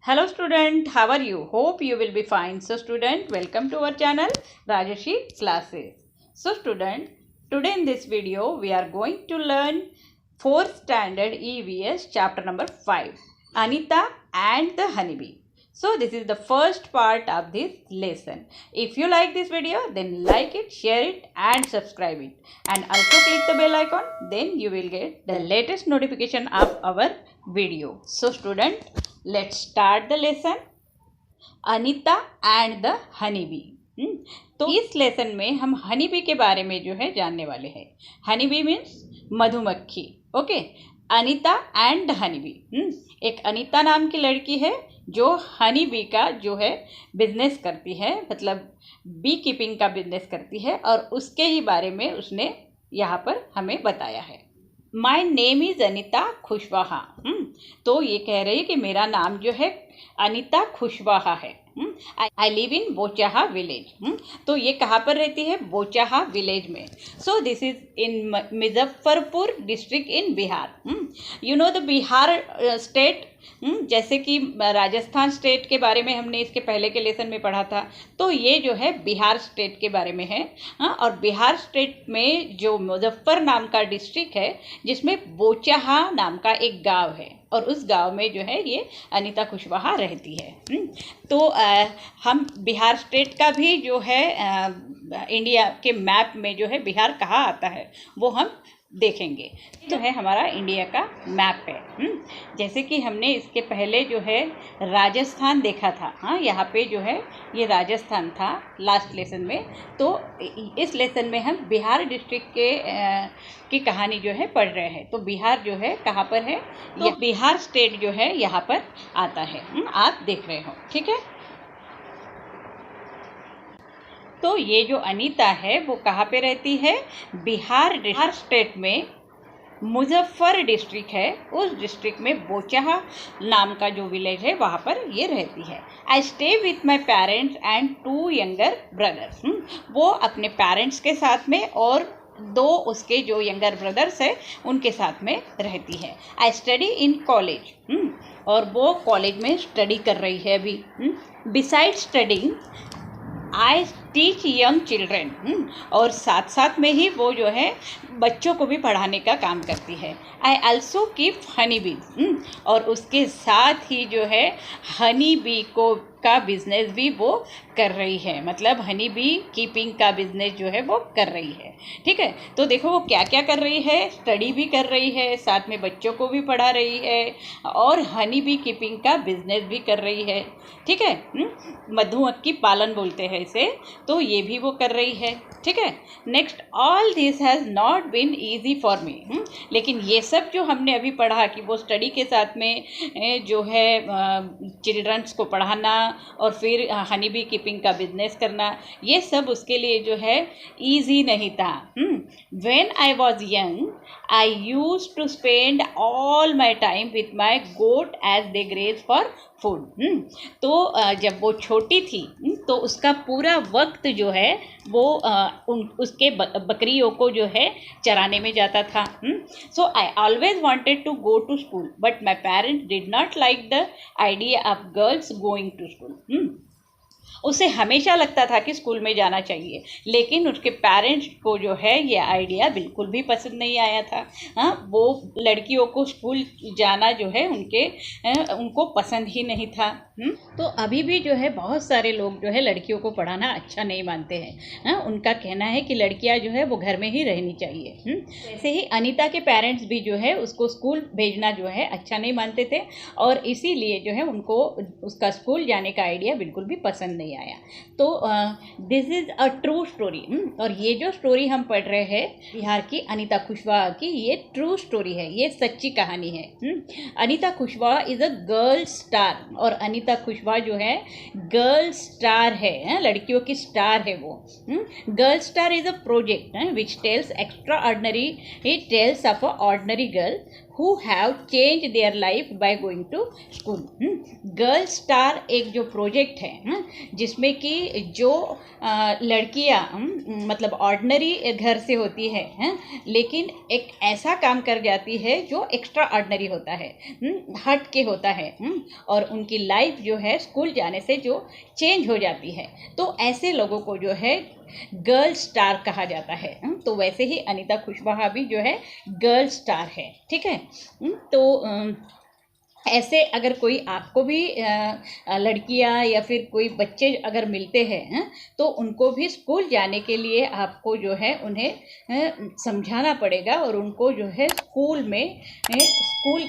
Hello student, how are you? Hope you will be fine. So student, welcome to our channel Rajarshi Classes. So student, today in this video we are going to learn 4th standard EVS chapter number 5, Anita and the Honeybee. So this is the first part of this lesson. If you like this video, then like it, share it and subscribe it. And also click the bell icon, then you will get the latest notification of our video. So student, let's start the lesson. Anita and the honey bee. तो इस lesson में हम honey bee के बारे में जो है जानने वाले हैं. हनी बी मीन्स मधुमक्खी. Okay, Anita and honey bee. एक अनीता नाम की लड़की है जो हनी बी का जो है बिजनेस करती है, मतलब बी कीपिंग का बिजनेस करती है, और उसके ही बारे में उसने यहाँ पर हमें बताया है. My name is Anita Kushwaha. तो ये कह रही है कि मेरा नाम जो है अनीता खुशवाहा है. I live in Bochaha village. तो ये कहाँ पर रहती है? बोचाहा विलेज में. So this is in Muzaffarpur district in Bihar. You know the Bihar state, जैसे कि राजस्थान स्टेट के बारे में हमने इसके पहले के लेसन में पढ़ा था, तो ये जो है बिहार स्टेट के बारे में है. और बिहार स्टेट में जो मुजफ्फर नाम का डिस्ट्रिक्ट है, जिसमें बोचाहा नाम का एक गांव है, और उस गांव में जो है ये अनीता खुशवाहा रहती है. तो हम बिहार स्टेट का भी जो है इंडिया के मैप में जो है बिहार कहाँ आता है वो हम देखेंगे. तो है हमारा इंडिया का मैप है. जैसे कि हमने इसके पहले जो है राजस्थान देखा था. हाँ, यहाँ पे जो है ये राजस्थान था लास्ट लेसन में. तो इस लेसन में हम बिहार डिस्ट्रिक्ट की कहानी जो है पढ़ रहे हैं. तो बिहार जो है कहाँ पर है? तो बिहार स्टेट जो है यहाँ पर आता है. आप देख रहे हो, ठीक है. तो ये जो अनीता है वो कहाँ पे रहती है? बिहार स्टेट में मुजफ्फर डिस्ट्रिक्ट है, उस डिस्ट्रिक्ट में बोचाहा नाम का जो विलेज है वहाँ पर ये रहती है. I stay with my parents and 2 younger brothers. वो अपने पेरेंट्स के साथ में और 2 उसके जो यंगर ब्रदर्स है उनके साथ में रहती है. I study in college. और वो कॉलेज में स्टडी कर रही है अभी. Beside studying I teach young children. और साथ साथ में ही वो जो है बच्चों को भी पढ़ाने का काम करती है. I also keep honey bee. और उसके साथ ही जो है हनी बी का बिजनेस भी वो कर रही है, मतलब हनी बी कीपिंग का बिजनेस जो है वो कर रही है. ठीक है. तो देखो वो क्या क्या कर रही है. स्टडी भी कर रही है, साथ में बच्चों को भी पढ़ा रही है, और हनी बी कीपिंग का बिजनेस भी कर रही है. ठीक है. मधुमक्खी पालन बोलते हैं इसे. तो ये भी वो कर रही है. ठीक है. Next, all this has not been easy for me. लेकिन ये सब जो हमने अभी पढ़ा कि वो स्टडी के साथ में जो है चिल्ड्रंस को पढ़ाना और फिर हनी बी कीपिंग का बिजनेस करना, ये सब उसके लिए जो है ईजी नहीं था. When I was young I use to spend all my time with my goat as they graze for food. तो जब वो छोटी थी तो उसका पूरा वक्त जो है वो उसके बकरियों को जो है चराने में जाता था. So I always wanted to go to school but my parents did not like the idea of girls going to school. उसे हमेशा लगता था कि स्कूल में जाना चाहिए, लेकिन उसके पेरेंट्स को जो है ये आइडिया बिल्कुल भी पसंद नहीं आया था. हाँ, वो लड़कियों को स्कूल जाना जो है उनको पसंद ही नहीं था. तो अभी भी जो है बहुत सारे लोग जो है लड़कियों को पढ़ाना अच्छा नहीं मानते हैं. हाँ, उनका कहना है कि लड़कियां जो है वो घर में ही रहनी चाहिए. वैसे ही अनीता के पेरेंट्स भी जो है उसको स्कूल भेजना जो है अच्छा नहीं मानते थे, और इसीलिए जो है उनको उसका स्कूल जाने का आइडिया बिल्कुल भी पसंद नहीं आया. तो this is a true story. और ये जो स्टोरी हम पढ़ रहे हैं बिहार की अनीता खुशवाहा की, ये ट्रू स्टोरी है, ये सच्ची कहानी है. Anita Kushwaha is a girl star. और अनीता खुशवाहा जो है गर्ल स्टार है, लड़कियों की स्टार है वो. Girl star is a project which tells extraordinary tales of a ordinary girl who have changed their life by going to school। Girl star एक जो प्रोजेक्ट है जिसमें कि जो लड़कियां मतलब ऑर्डिनरी घर से होती है लेकिन एक ऐसा काम कर जाती है जो एक्स्ट्रा ऑर्डिनरी होता है, हट के होता है, और उनकी लाइफ जो है स्कूल जाने से जो चेंज हो जाती है, तो ऐसे लोगों को जो है गर्ल स्टार कहा जाता है। तो वैसे ही अनीता खुशवाहा भी जो है गर्ल स्टार है, ठीक है। तो ऐसे अगर कोई आपको भी लड़कियां या फिर कोई बच्चे अगर मिलते हैं तो उनको भी स्कूल जाने के लिए आपको जो है उन्हें समझाना पड़ेगा और उनको जो है स्कूल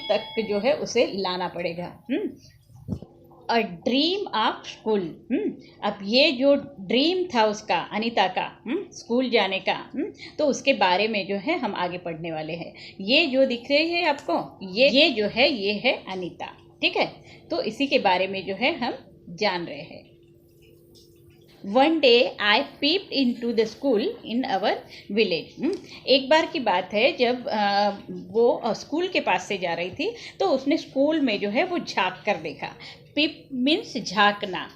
तक जो है उसे लाना पड़ेगा। A dream of school. अब ये जो ड्रीम था उसका, अनीता का, स्कूल जाने का, तो उसके बारे में जो है हम आगे पढ़ने वाले हैं। ये जो दिख रही है आपको, ये जो है ये है अनीता, ठीक है। तो इसी के बारे में जो है हम जान रहे हैं। One day I peeped into the school in our village. एक बार की बात है जब वो स्कूल के पास से जा रही थी तो उसने स्कूल में जो है वो झाँक कर देखा। पीप मीन्स झाँकना,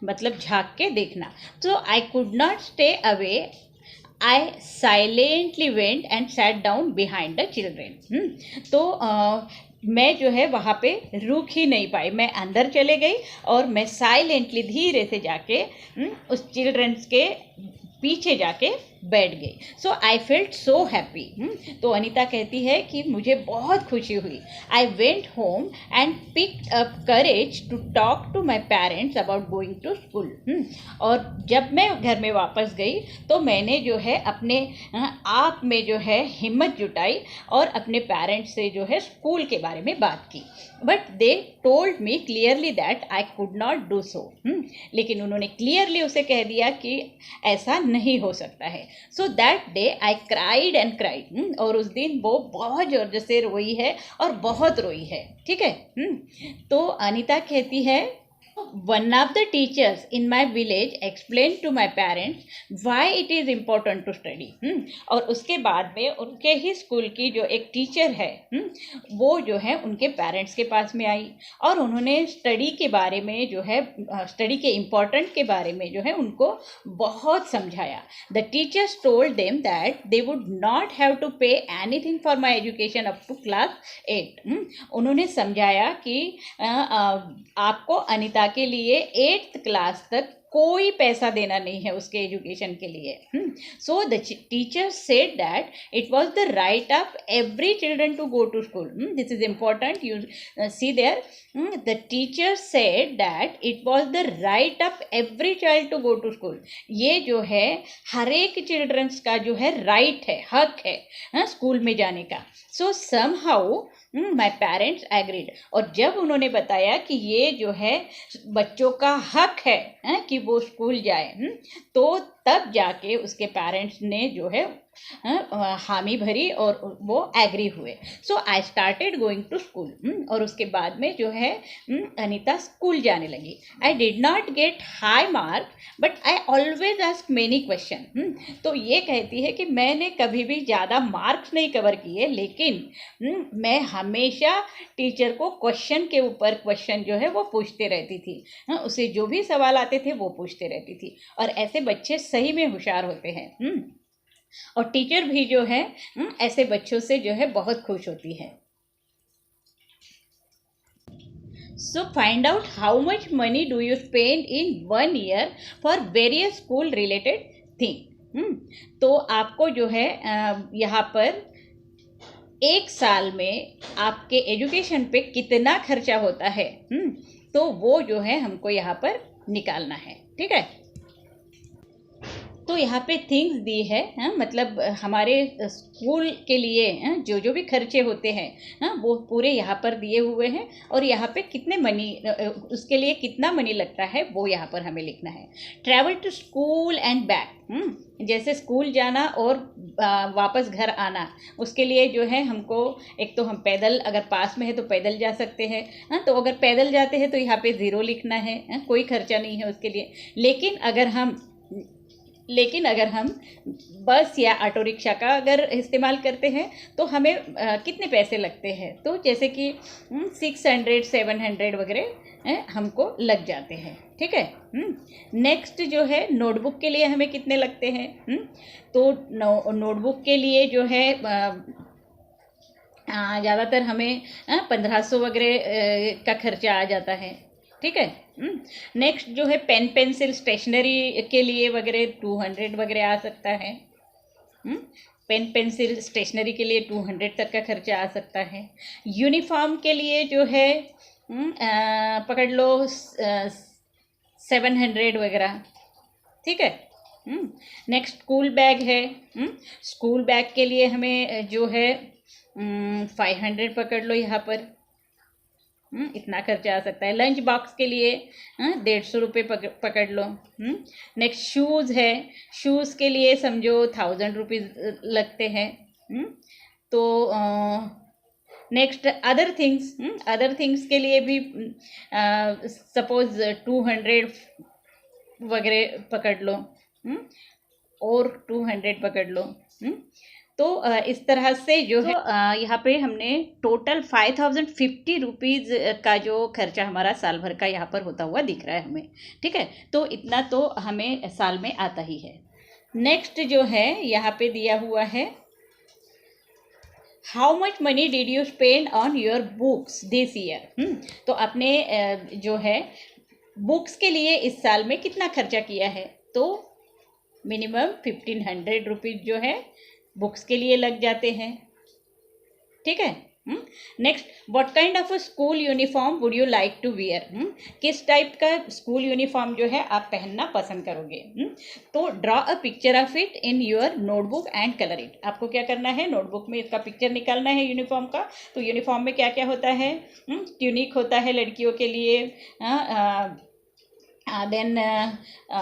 मतलब झाँक के देखना। तो I could not stay away, I silently went and sat down behind the children. तो मैं जो है वहाँ पे रुक ही नहीं पाई, मैं अंदर चले गई और मैं साइलेंटली धीरे से जाके उस चिल्ड्रंस के पीछे जाके बैठ गई। So I felt so happy. तो अनीता कहती है कि मुझे बहुत खुशी हुई। I went home and picked up courage to talk to my parents about going to school. और जब मैं घर में वापस गई तो मैंने जो है अपने आप में जो है हिम्मत जुटाई और अपने पेरेंट्स से जो है स्कूल के बारे में बात की। But they told me clearly that I could not do सो। लेकिन उन्होंने क्लियरली उसे कह दिया कि ऐसा नहीं हो सकता है। So that day I cried and cried. और उस दिन वो बहुत जोर से रोई है और बहुत रोई है, ठीक है। तो अनीता कहती है, one of the teachers in my village explained to my parents why it is important to study। और उसके बाद में उनके ही स्कूल की जो एक टीचर है वो जो है उनके पेरेंट्स के पास में आई और उन्होंने स्टडी के बारे में जो है स्टडी के इम्पोर्टेंट के बारे में जो है उनको बहुत समझाया। The teachers told them that they would not have to pay anything for my education up to class 8। उन्होंने समझाया कि आपको अनीता के लिए 8th क्लास तक कोई पैसा देना नहीं है उसके एजुकेशन के लिए। So the teacher said that it was the right of every children to go to school. This is important, you see there. The teacher said that it was the right of every child to go to school. ये जो है हर एक children's का जो है right है, हक है स्कूल में जाने का। सो समहाउ माई पेरेंट्स एग्रीड। और जब उन्होंने बताया कि ये जो है बच्चों का हक है कि वो स्कूल जाए, तो तब जाके उसके पेरेंट्स ने जो है हामी भरी और वो एग्री हुए। So I started going to school. और उसके बाद में जो है अनीता स्कूल जाने लगी। आई did not get high mark but I always ask many question. तो ये कहती है कि मैंने कभी भी ज़्यादा मार्क्स नहीं कवर किए, लेकिन मैं हमेशा टीचर को क्वेश्चन के ऊपर क्वेश्चन जो है वो पूछते रहती थी। उसे जो भी सवाल आते थे वो पूछते रहती थी। और ऐसे बच्चे सही में होशियार होते हैं और टीचर भी जो है ऐसे बच्चों से जो है बहुत खुश होती है। So find out how much money do you spend in 1 year for various school related thing। तो आपको जो है यहाँ पर एक साल में आपके एजुकेशन पे कितना खर्चा होता है, तो वो जो है हमको यहाँ पर निकालना है, ठीक है। तो यहाँ पे थिंग्स दी है, मतलब हमारे स्कूल के लिए जो जो भी खर्चे होते हैं वो पूरे यहाँ पर दिए हुए हैं और यहाँ पे कितने मनी, उसके लिए कितना मनी लगता है वो यहाँ पर हमें लिखना है। Travel to school and back, जैसे स्कूल जाना और वापस घर आना, उसके लिए जो है हमको एक तो हम पैदल, अगर पास में है तो पैदल जा सकते हैं, तो अगर पैदल जाते हैं तो यहाँ पे 0 लिखना है, कोई खर्चा नहीं है उसके लिए। लेकिन अगर हम लेकिन अगर हम बस या ऑटो रिक्शा का अगर इस्तेमाल करते हैं तो हमें कितने पैसे लगते हैं, तो जैसे कि 600 700 वगैरह हमको लग जाते हैं। ठीक है। नेक्स्ट जो है नोटबुक के लिए हमें कितने लगते हैं। तो नोटबुक के लिए जो है ज़्यादातर हमें 1500 वगैरह का खर्चा आ जाता है। ठीक है। नेक्स्ट जो है पेन पेंसिल स्टेशनरी के लिए वगैरह 200 वगैरह आ सकता है। पेन पेंसिल स्टेशनरी के लिए 200 तक का खर्चा आ सकता है। यूनिफॉर्म के लिए जो है पकड़ लो 700 वगैरह। ठीक है। नेक्स्ट स्कूल बैग है। स्कूल बैग के लिए हमें जो है 500 पकड़ लो यहाँ पर। इतना खर्चा आ सकता है। लंच बॉक्स के लिए 150 रुपये पकड़ लो। नेक्स्ट शूज़ है। शूज़ के लिए समझो 1000 रुपीज़ लगते हैं। तो नेक्स्ट अदर थिंग्स के लिए भी सपोज 200 वगैरह पकड़ लो और 200 पकड़ लो। तो इस तरह से जो है यहाँ पे हमने टोटल 5050 रुपीज़ का जो खर्चा हमारा साल भर का यहाँ पर होता हुआ दिख रहा है हमें। ठीक है। तो इतना तो हमें साल में आता ही है। नेक्स्ट जो है यहाँ पे दिया हुआ है how much money did you spend on your books this year. तो आपने जो है बुक्स के लिए इस साल में कितना खर्चा किया है, तो मिनिमम 1500 रुपीज़ जो है बुक्स के लिए लग जाते हैं। ठीक है। Next what kind of school uniform would you like to wear. किस टाइप का स्कूल यूनिफॉर्म जो है आप पहनना पसंद करोगे। तो draw a picture of it in your notebook and colour it. आपको क्या करना है, नोटबुक में इसका पिक्चर निकालना है यूनिफॉर्म का। तो यूनिफॉर्म में क्या क्या होता है, ट्यूनिक होता है लड़कियों के लिए, देन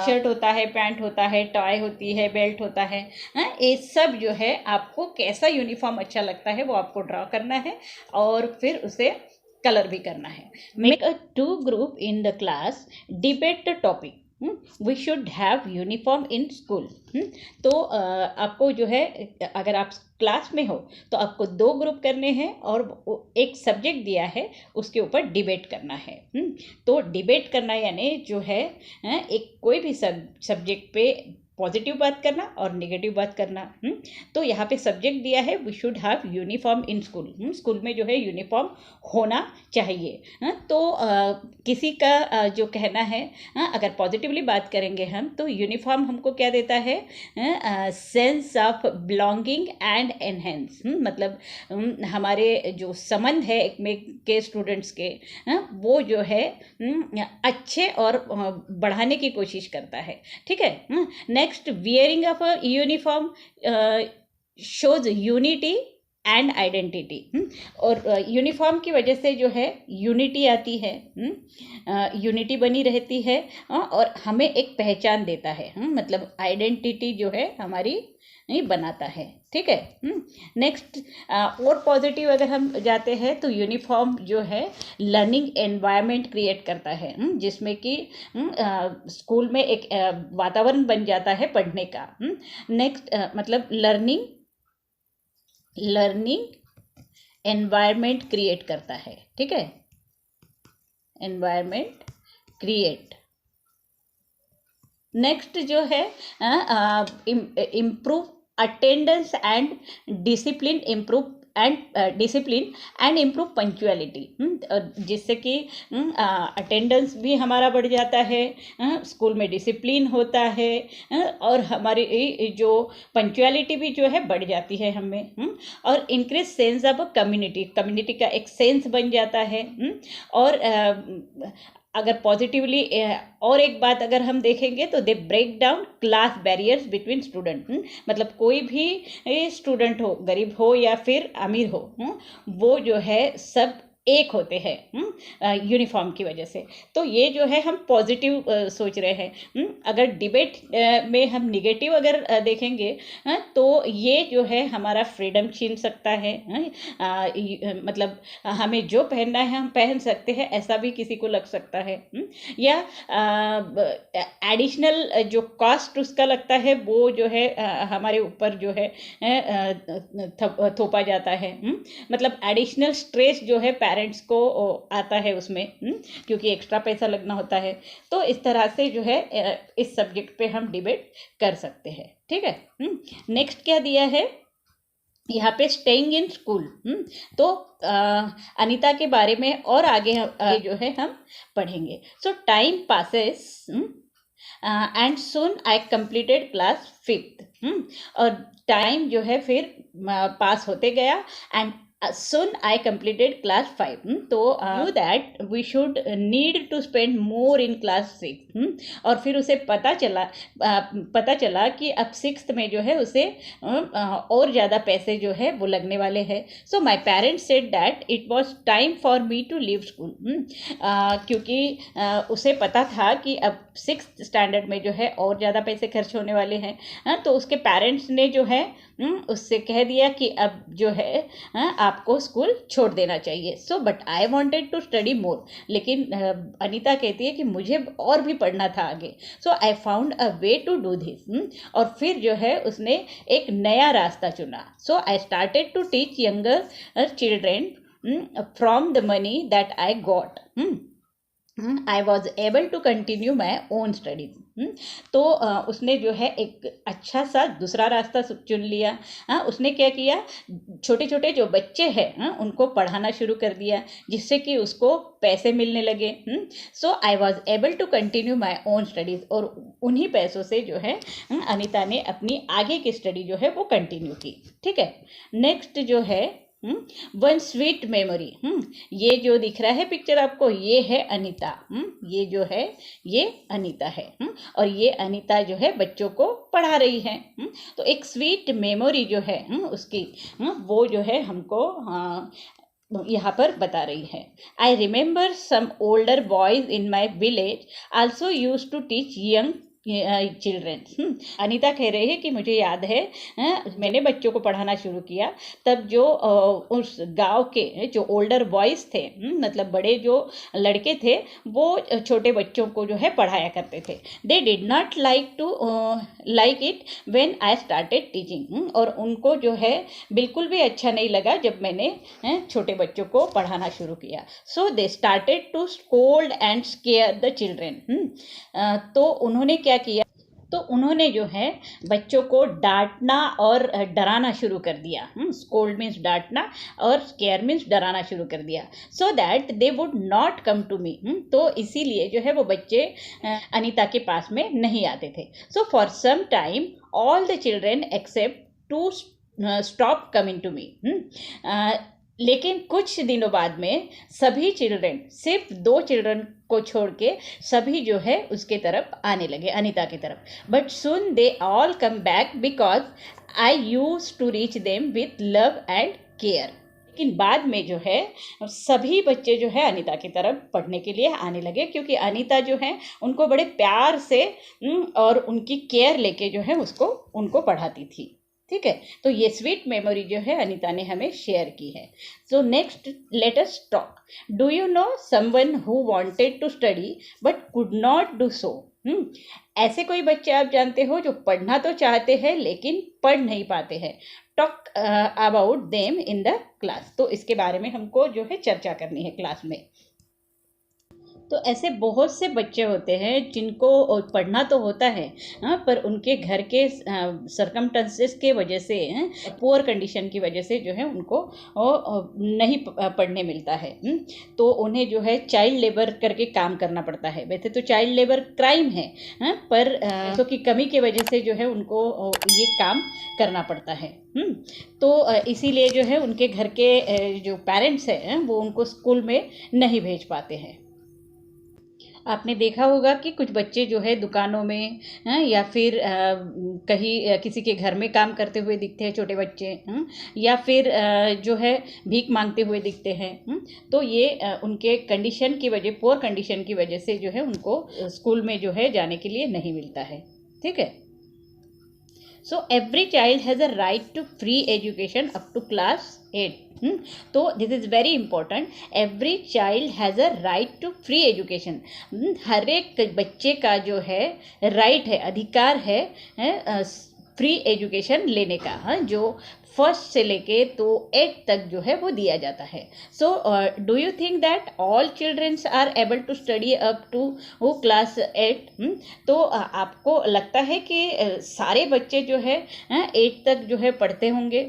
शर्ट होता है, पैंट होता है, टाई होती है, बेल्ट होता है। ये सब जो है आपको कैसा यूनिफॉर्म अच्छा लगता है वो आपको ड्रॉ करना है और फिर उसे कलर भी करना है। Make a 2 group in the class, debate the topic, we should have uniform in school. तो आपको जो है अगर आप क्लास में हो तो आपको 2 ग्रुप करने हैं और एक सब्जेक्ट दिया है उसके ऊपर डिबेट करना है। तो डिबेट करना यानी जो है एक कोई भी सब्जेक्ट पे पॉजिटिव बात करना और नेगेटिव बात करना। तो यहाँ पे सब्जेक्ट दिया है we should have uniform in school. School में जो है यूनिफॉर्म होना चाहिए। तो किसी का जो कहना है, अगर पॉजिटिवली बात करेंगे हम तो यूनिफॉर्म हमको क्या देता है, sense of belonging and enhance. मतलब हमारे जो संबंध है एक में के स्टूडेंट्स के वो जो है अच्छे और बढ़ाने की कोशिश करता है। ठीक है। Next wearing of a uniform shows unity and identity. और यूनिफॉर्म की वजह से जो है यूनिटी आती है, यूनिटी बनी रहती है और हमें एक पहचान देता है। मतलब आइडेंटिटी जो है हमारी बनाता है। ठीक है। नेक्स्ट और पॉजिटिव अगर हम जाते हैं तो यूनिफॉर्म जो है लर्निंग एनवायरनमेंट क्रिएट करता है, जिसमें कि स्कूल में एक वातावरण बन जाता है पढ़ने का। नेक्स्ट मतलब लर्निंग एनवायरनमेंट क्रिएट करता है। ठीक है। Environment create. नेक्स्ट जो है improve attendance and discipline, discipline and improve punctuality. जिससे कि अटेंडेंस भी हमारा बढ़ जाता है, स्कूल में डिसिप्लिन होता है और हमारी जो पंक्चुअलिटी भी जो है बढ़ जाती है हमें। और इंक्रीज सेंस ऑफ कम्युनिटी का एक सेंस बन जाता है। और अगर पॉजिटिवली और एक बात अगर हम देखेंगे तो they break down class barriers between student. मतलब कोई भी स्टूडेंट हो, गरीब हो या फिर अमीर हो, वो जो है सब एक होते हैं यूनिफॉर्म की वजह से। तो ये जो है हम पॉजिटिव सोच रहे हैं। अगर डिबेट में हम निगेटिव अगर देखेंगे तो ये जो है हमारा फ्रीडम छीन सकता है। मतलब हमें जो पहनना है हम पहन सकते हैं, ऐसा भी किसी को लग सकता है। या एडिशनल जो कॉस्ट उसका लगता है वो जो है हमारे ऊपर जो है थोपा जाता है। मतलब एडिशनल स्ट्रेस जो है पेरेंट्स को आता है उसमें, क्योंकि एक्स्ट्रा पैसा लगना होता है। तो इस तरह से जो है इस सब्जेक्ट पे हम डिबेट कर सकते हैं। ठीक है। नेक्स्ट क्या दिया है यहाँ पे, स्टेइंग इन स्कूल। तो अनीता के बारे में और आगे जो है हम पढ़ेंगे। सो time passes and soon I completed class 5th। और टाइम जो है फिर पास होते गया and soon I completed class 5। तो that we should need to spend more in class 6। और फिर उसे पता चला कि अब 6th में जो है उसे और ज़्यादा पैसे जो है वो लगने वाले हैं। So my parents said that it was time for me to leave school। क्योंकि उसे पता था कि अब 6th स्टैंडर्ड में जो है और ज़्यादा पैसे खर्च होने वाले हैं। तो उसके पेरेंट्स ने जो है उससे कह दिया कि अब जो है आपको स्कूल छोड़ देना चाहिए। So but I wanted to study more. लेकिन अनीता कहती है कि मुझे और भी पढ़ना था आगे। So I found a way to do this. और फिर जो है उसने एक नया रास्ता चुना। So I started to teach younger children from the money that I got. I was able to continue my own studies. तो उसने जो है एक अच्छा सा दूसरा रास्ता चुन लिया। उसने क्या किया, छोटे छोटे जो बच्चे हैं उनको पढ़ाना शुरू कर दिया, जिससे कि उसको पैसे मिलने लगे। So I was able to continue my own studies. और उन्हीं पैसों से जो है अनीता ने अपनी आगे की स्टडी जो है वो कंटिन्यू की। ठीक है। नेक्स्ट जो है वन स्वीट मेमोरी। ये जो दिख रहा है पिक्चर आपको, ये है अनीता। ये जो है ये अनीता है। और ये अनीता जो है बच्चों को पढ़ा रही है। तो एक स्वीट मेमोरी जो है उसकी वो जो है हमको यहाँ पर बता रही है। I remember some older boys in my village also use to teach young children. Anita कह रही है कि मुझे याद है मैंने बच्चों को पढ़ाना शुरू किया तब जो उस गांव के जो ओल्डर बॉयज़ थे, मतलब बड़े जो लड़के थे, वो छोटे बच्चों को जो है पढ़ाया करते थे। They did not like it when I started teaching. और उनको जो है बिल्कुल भी अच्छा नहीं लगा जब मैंने छोटे बच्चों को पढ़ाना शुरू किया। So they started to scold and scare the children. तो उन्होंने क्या किया, तो उन्होंने जो है बच्चों को डांटना और डराना शुरू कर दिया। स्कोल्ड मीन्स डांटना और स्केयर मीन्स डराना शुरू कर दिया। So that they would not come to me. तो इसीलिए जो है वो बच्चे अनीता के पास में नहीं आते थे। So for some time all the children except to stop coming to me. लेकिन कुछ दिनों बाद में सभी चिल्ड्रेन, सिर्फ 2 चिल्ड्रन को छोड़ के सभी जो है उसके तरफ आने लगे, अनीता की तरफ। But soon they all come back because I use to reach them with love and care. लेकिन बाद में जो है सभी बच्चे जो है अनीता की तरफ पढ़ने के लिए आने लगे, क्योंकि अनीता जो है उनको बड़े प्यार से और उनकी केयर लेके जो है उनको पढ़ाती थी। ठीक है। तो ये स्वीट मेमोरी जो है अनीता ने हमें शेयर की है। So next let us talk. Do you know someone who wanted to study but could not do so. ऐसे कोई बच्चे आप जानते हो जो पढ़ना तो चाहते हैं लेकिन पढ़ नहीं पाते हैं। Talk about them in the class. तो इसके बारे में हमको जो है चर्चा करनी है क्लास में। तो ऐसे बहुत से बच्चे होते हैं जिनको पढ़ना तो होता है पर उनके घर के सरकमस्टेंसेस के वजह से, पुअर कंडीशन की वजह से जो है उनको नहीं पढ़ने मिलता है। तो उन्हें जो है चाइल्ड लेबर करके काम करना पड़ता है। वैसे तो चाइल्ड लेबर क्राइम है पर पैसों की कमी की वजह से जो है उनको ये काम करना पड़ता है। तो इसीलिए जो है उनके घर के जो पेरेंट्स हैं वो उनको स्कूल में नहीं भेज पाते हैं। आपने देखा होगा कि कुछ बच्चे जो है दुकानों में या फिर कहीं किसी के घर में काम करते हुए दिखते हैं, छोटे बच्चे या फिर जो है भीख मांगते हुए दिखते हैं। तो ये उनके कंडीशन की वजह, पुअर कंडीशन की वजह से जो है उनको स्कूल में जो है जाने के लिए नहीं मिलता है। ठीक है। So every child has a right to free education up to class 8. तो this is very important. Every child has a right to free education. हर एक बच्चे का जो है राइट है, अधिकार है फ्री एजुकेशन लेने का, जो फर्स्ट से लेके तो 8 तक जो है वो दिया जाता है। So do you think that all childrens are able to study up to class 8? तो आपको लगता है कि सारे बच्चे जो है 8 तक जो है पढ़ते होंगे?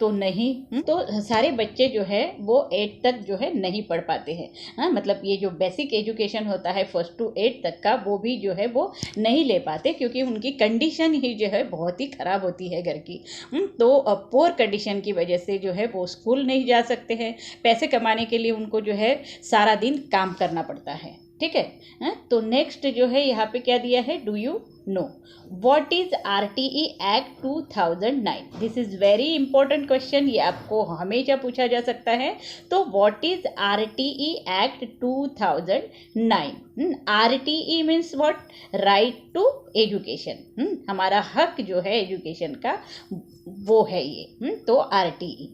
तो नहीं। तो सारे बच्चे जो है वो 8 तक जो है नहीं पढ़ पाते हैं। मतलब ये जो बेसिक एजुकेशन होता है 1 to 8 तक का, वो भी जो है वो नहीं ले पाते, क्योंकि उनकी कंडीशन ही जो है बहुत ही ख़राब होती है घर की। तो पुअर कंडीशन की वजह से जो है वो स्कूल नहीं जा सकते हैं। पैसे कमाने के लिए उनको जो है सारा दिन काम करना पड़ता है। ठीक है। तो नेक्स्ट जो है यहाँ पे क्या दिया है, do you know what is RTE act 2009? This is very important question, ये आपको हमेशा पूछा जा सकता है। तो what is RTE act 2009? RTE means what? Right to education. हमारा हक जो है एजुकेशन का वो है ये। तो RTE।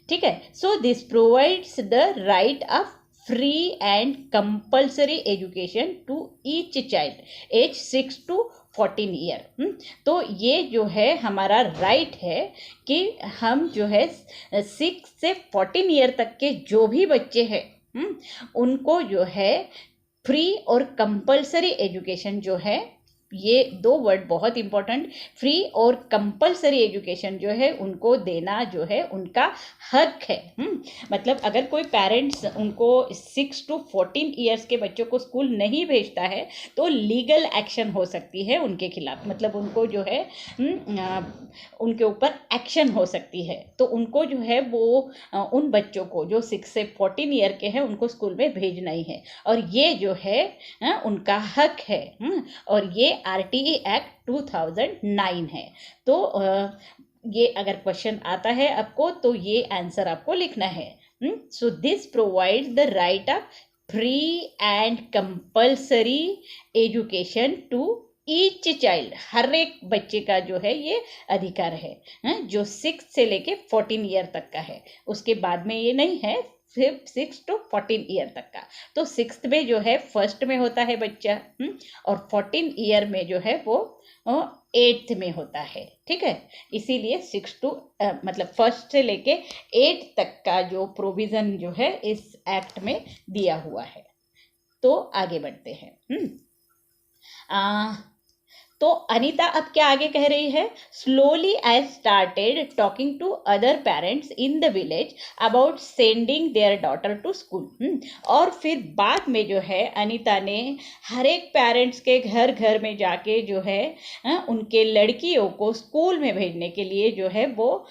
ठीक है। So this provides the right of free and compulsory education to each child age 6 to 14 year. तो ये जो है हमारा राइट है कि हम जो है 6 से 14 ईयर तक के जो भी बच्चे हैं उनको जो है फ्री और कंपल्सरी एजुकेशन जो है, ये 2 वर्ड बहुत इंपॉर्टेंट, फ्री और कंपल्सरी एजुकेशन जो है उनको देना जो है उनका हक है। मतलब अगर कोई पेरेंट्स उनको 6 to 14 ईयर्स के बच्चों को स्कूल नहीं भेजता है तो लीगल एक्शन हो सकती है उनके खिलाफ। मतलब उनको जो है उनके ऊपर एक्शन हो सकती है। तो उनको जो है वो उन बच्चों को जो 6 से 14 ईयर के हैं उनको स्कूल में भेजना ही है, और ये जो है उनका हक है। और ये RTE एक्ट 2009 है। तो ये अगर क्वेश्चन आता है आपको तो ये आंसर आपको लिखना है। So this provides the right of free and compulsory education to each child. हर एक बच्चे का जो है ये अधिकार है जो 6 से लेके 14 ईयर तक का है। उसके बाद में ये नहीं है, सिर्फ 6 to 14 ईयर तक का। तो 6th में जो है फर्स्ट में होता है बच्चा, और 14 ईयर में जो है वो 8th में होता है। ठीक है। इसीलिए 6 to मतलब फर्स्ट से लेके 8 तक का जो प्रोविज़न जो है इस एक्ट में दिया हुआ है। तो आगे बढ़ते हैं। तो अनीता अब क्या आगे कह रही है, slowly I started talking to other parents in the village about sending their daughter to school. और फिर बाद में जो है अनीता ने हर एक पेरेंट्स के घर घर में जाके जो है उनके लड़कियों को स्कूल में भेजने के लिए जो है वो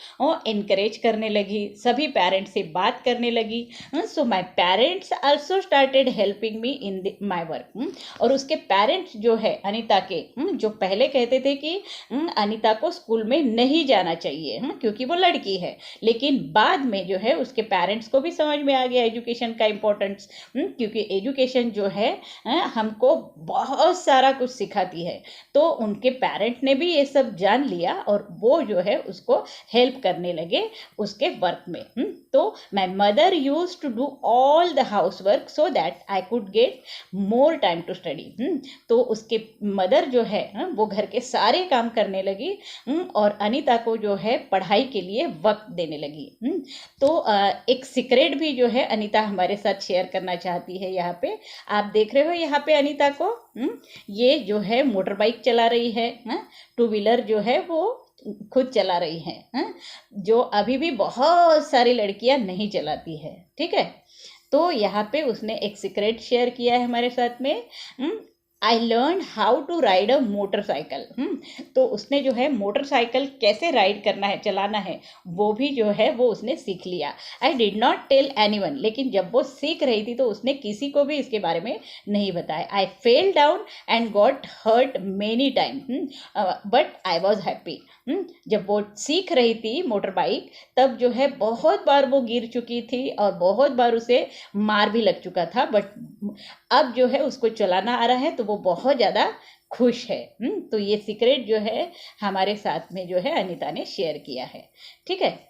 इनकरेज करने लगी, सभी पेरेंट्स से बात करने लगी। So my parents also started helping me in my work. और उसके पेरेंट्स जो है अनीता के, जो पहले कहते थे कि अनीता को स्कूल में नहीं जाना चाहिए क्योंकि वो लड़की है, लेकिन बाद में जो है उसके पेरेंट्स को भी समझ में आ गया एजुकेशन का इम्पोर्टेंस, क्योंकि एजुकेशन जो है हमको बहुत सारा कुछ सिखाती है। तो उनके पेरेंट ने भी ये सब जान लिया और वो जो है उसको हेल्प करने लगे उसके वर्क में। तो my mother use to do all the house work so that I could get more time to study. तो उसके मदर जो है वो घर के सारे काम करने लगी और अनीता को जो है पढ़ाई के लिए वक्त देने लगी। तो एक सीक्रेट भी जो है अनीता हमारे साथ शेयर करना चाहती है। यहाँ पे आप देख रहे हो, यहाँ पे अनीता को ये जो है मोटर बाइक चला रही है, 2 व्हीलर जो है वो खुद चला रही है, जो अभी भी बहुत सारी लड़कियां नहीं चलाती है। ठीक है। तो यहाँ पे उसने एक सीक्रेट शेयर किया है हमारे साथ में। I learn how to ride a motorcycle. तो उसने जो है मोटरसाइकिल कैसे राइड करना है, चलाना है, वो भी जो है वो उसने सीख लिया। I did not tell anyone, लेकिन जब वो सीख रही थी तो उसने किसी को भी इसके बारे में नहीं बताया। I fell down and got hurt many time but I was happy. जब वो सीख रही थी मोटर बाइक, तब जो है बहुत बार वो गिर चुकी थी और बहुत बार उसे मार भी लग चुका था, बट अब जो है उसको चलाना आ रहा है तो वो बहुत ज़्यादा खुश है। तो ये सीक्रेट जो है हमारे साथ में जो है अनीता ने शेयर किया है। ठीक है।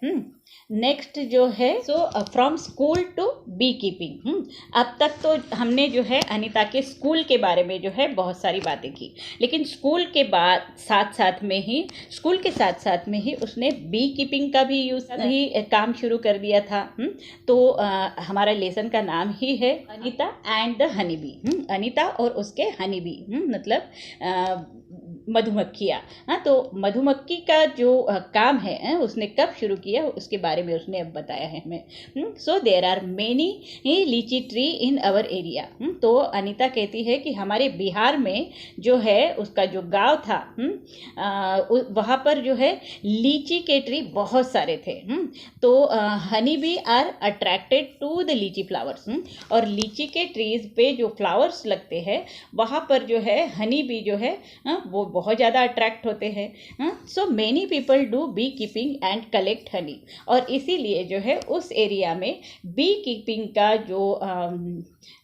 नेक्स्ट जो है from school to bee keeping. अब तक तो हमने जो है अनीता के स्कूल के बारे में जो है बहुत सारी बातें की, लेकिन स्कूल के साथ साथ में ही उसने बी कीपिंग का भी काम शुरू कर दिया था। तो हमारा लेसन का नाम ही है Anita and the honey bee. Anita और उसके हनी बी, मतलब मधुमक्खियाँ। हाँ, तो मधुमक्खी का जो काम है उसने कब शुरू किया उसके बारे में उसने अब बताया है हमें। सो देयर आर मेनी लीची ट्री इन अवर एरिया। तो अनीता कहती है कि हमारे बिहार में जो है उसका जो गांव था, वहाँ पर जो है लीची के ट्री बहुत सारे थे। तो honey bee are attracted to the litchi flowers. और लीची के ट्रीज पे जो फ्लावर्स लगते हैं वहाँ पर जो है हनी बी जो है वो बहुत ज़्यादा अट्रैक्ट होते हैं। So many people do bee keeping and collect honey. और इसीलिए जो है उस एरिया में बी कीपिंग का जो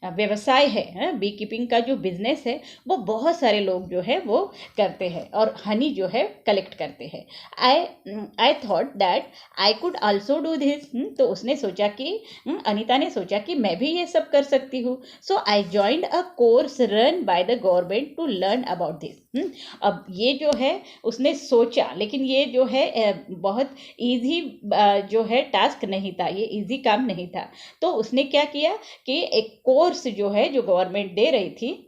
व्यवसाय है, बी कीपिंग का जो बिजनेस है, वो बहुत सारे लोग जो है वो करते हैं और हनी जो है कलेक्ट करते हैं। I thought that I could also do this. तो उसने सोचा कि अनीता ने सोचा कि मैं भी ये सब कर सकती हूँ। So I joined a course run by the government to learn about this. अब ये जो है उसने सोचा, लेकिन ये जो है बहुत इजी जो है टास्क नहीं था, ये इजी काम नहीं था। तो उसने क्या किया कि एक कोर्स जो है जो गवर्नमेंट दे रही थी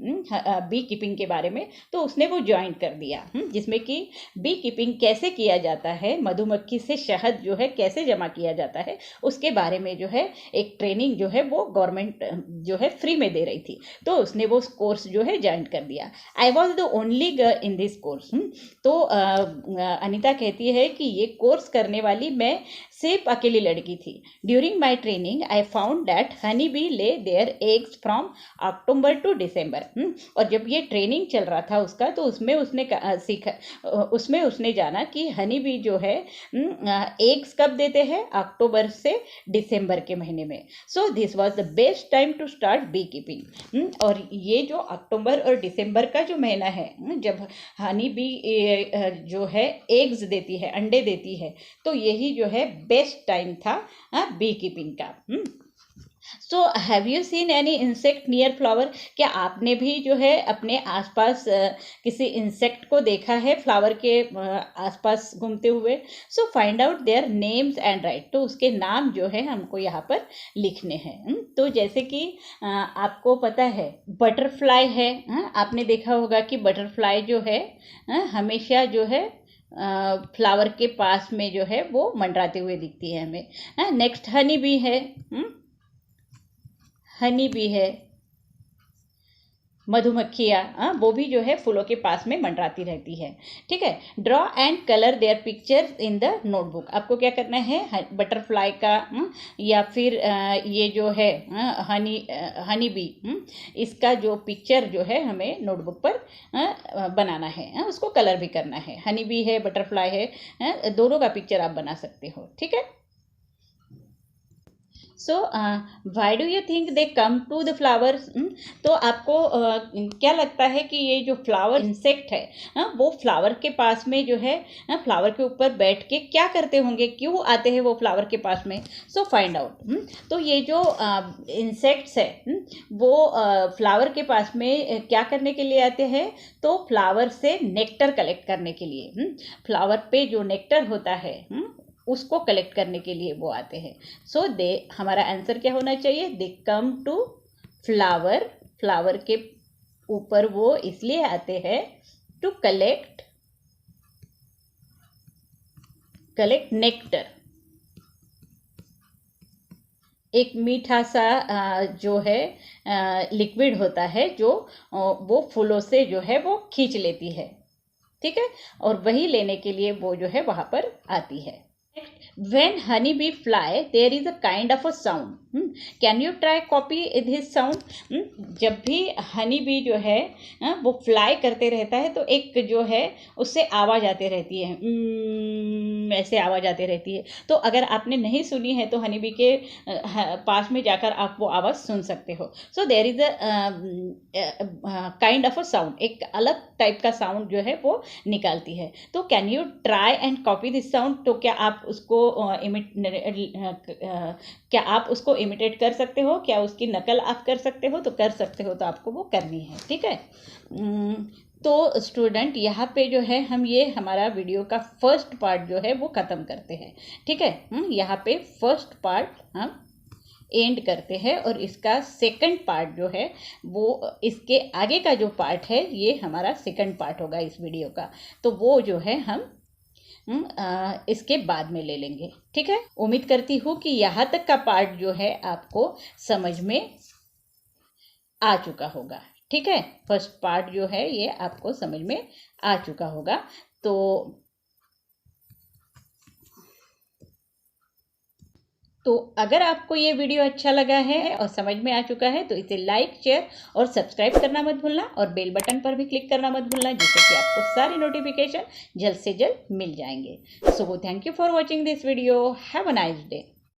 बी कीपिंग के बारे में, तो उसने वो ज्वाइन कर दिया, जिसमें कि बी कीपिंग कैसे किया जाता है, मधुमक्खी से शहद जो है कैसे जमा किया जाता है, उसके बारे में जो है एक ट्रेनिंग जो है वो गवर्नमेंट जो है फ्री में दे रही थी। तो उसने वो कोर्स जो है ज्वाइन कर दिया। I was the only girl in this course. तो अनीता कहती है कि ये कोर्स करने वाली मैं सिर्फ अकेली लड़की थी। During my training I found that honey bee lay their eggs from October to December. और जब ये ट्रेनिंग चल रहा था उसका, तो उसमें उसने सीखा, उसमें उसने जाना कि हनी बी जो है एग्स कब देते हैं, अक्टूबर से दिसंबर के महीने में। So this was the best time to start bee keeping. और ये जो अक्टूबर और दिसंबर का जो महीना है, जब हनी बी जो है एग्स देती है, अंडे देती है, तो यही जो है बेस्ट टाइम था बी कीपिंग का। So have you seen any insect near flower? क्या आपने भी जो है अपने आसपास किसी इंसेक्ट को देखा है फ्लावर के आसपास घूमते हुए? So find out their names and right. तो उसके नाम जो है हमको यहाँ पर लिखने हैं। तो जैसे कि आपको पता है बटरफ्लाई है, आपने देखा होगा कि बटरफ्लाई जो है हमेशा जो है फ्लावर के पास में जो है वो मंडराते हुए दिखती है हमें। नेक्स्ट हनी बी है, हनी बी है, मधुमक्खियाँ वो भी जो है फूलों के पास में मंडराती रहती है। ठीक है। Draw and colour their picture in the notebook. आपको क्या करना है, बटरफ्लाई का या फिर ये जो है हनी बी, इसका जो पिक्चर जो है हमें नोटबुक पर बनाना है, उसको कलर भी करना है। हनी बी है, बटरफ्लाई है, दोनों का पिक्चर आप बना सकते हो। ठीक है। So why do you think they come to the flowers? तो आपको क्या लगता है कि ये जो फ्लावर इंसेक्ट है वो फ्लावर के पास में जो है फ्लावर के ऊपर बैठ के क्या करते होंगे, क्यों आते हैं वो फ्लावर के पास में? So find out. तो ये जो इंसेक्ट्स है वो फ्लावर के पास में क्या करने के लिए आते हैं? तो फ्लावर से नेक्टर कलेक्ट करने के लिए। फ्लावर पे जो नेक्टर होता है उसको कलेक्ट करने के लिए वो आते हैं। सो हमारा आंसर क्या होना चाहिए? दे कम टू फ्लावर। फ्लावर के ऊपर वो इसलिए आते हैं टू कलेक्ट नेक्टर एक मीठा सा जो है लिक्विड होता है जो वो फूलों से जो है वो खींच लेती है, ठीक है, और वही लेने के लिए वो जो है वहाँ पर आती है। When honeybee fly, there is a kind of a sound. Can you try copy this sound? जब भी हनी बी जो है वो फ्लाई करते रहता है तो एक जो है उससे आवाज़ आती रहती है, ऐसे आवाज़ आती रहती है। तो अगर आपने नहीं सुनी है तो हनी बी के पास में जाकर आप वो आवाज़ सुन सकते हो। So there is a kind of a sound, एक अलग टाइप का साउंड जो है वो निकालती है। तो can you try and copy this sound? तो क्या आप उसको क्या आप उसको इमिटेट कर सकते हो? क्या उसकी नकल आप कर सकते हो? तो कर सकते हो, तो आपको वो करनी है, ठीक है। तो स्टूडेंट यहाँ पे जो है हम ये हमारा वीडियो का फर्स्ट पार्ट जो है वो ख़त्म करते हैं, ठीक है। यहाँ पे फर्स्ट पार्ट हम एंड करते हैं और इसका सेकंड पार्ट जो है वो इसके आगे का जो पार्ट है ये हमारा सेकंड पार्ट होगा इस वीडियो का। तो वो जो है हम इसके बाद में ले लेंगे, ठीक है। उम्मीद करती हूँ कि यहाँ तक का पार्ट जो है आपको समझ में आ चुका होगा, ठीक है। फर्स्ट पार्ट जो है ये आपको समझ में आ चुका होगा। तो अगर आपको ये वीडियो अच्छा लगा है और समझ में आ चुका है तो इसे लाइक, शेयर और सब्सक्राइब करना मत भूलना और बेल बटन पर भी क्लिक करना मत भूलना, जिससे कि आपको सारी नोटिफिकेशन जल्द से जल्द मिल जाएंगे। So thank you for watching this video. Have a nice day.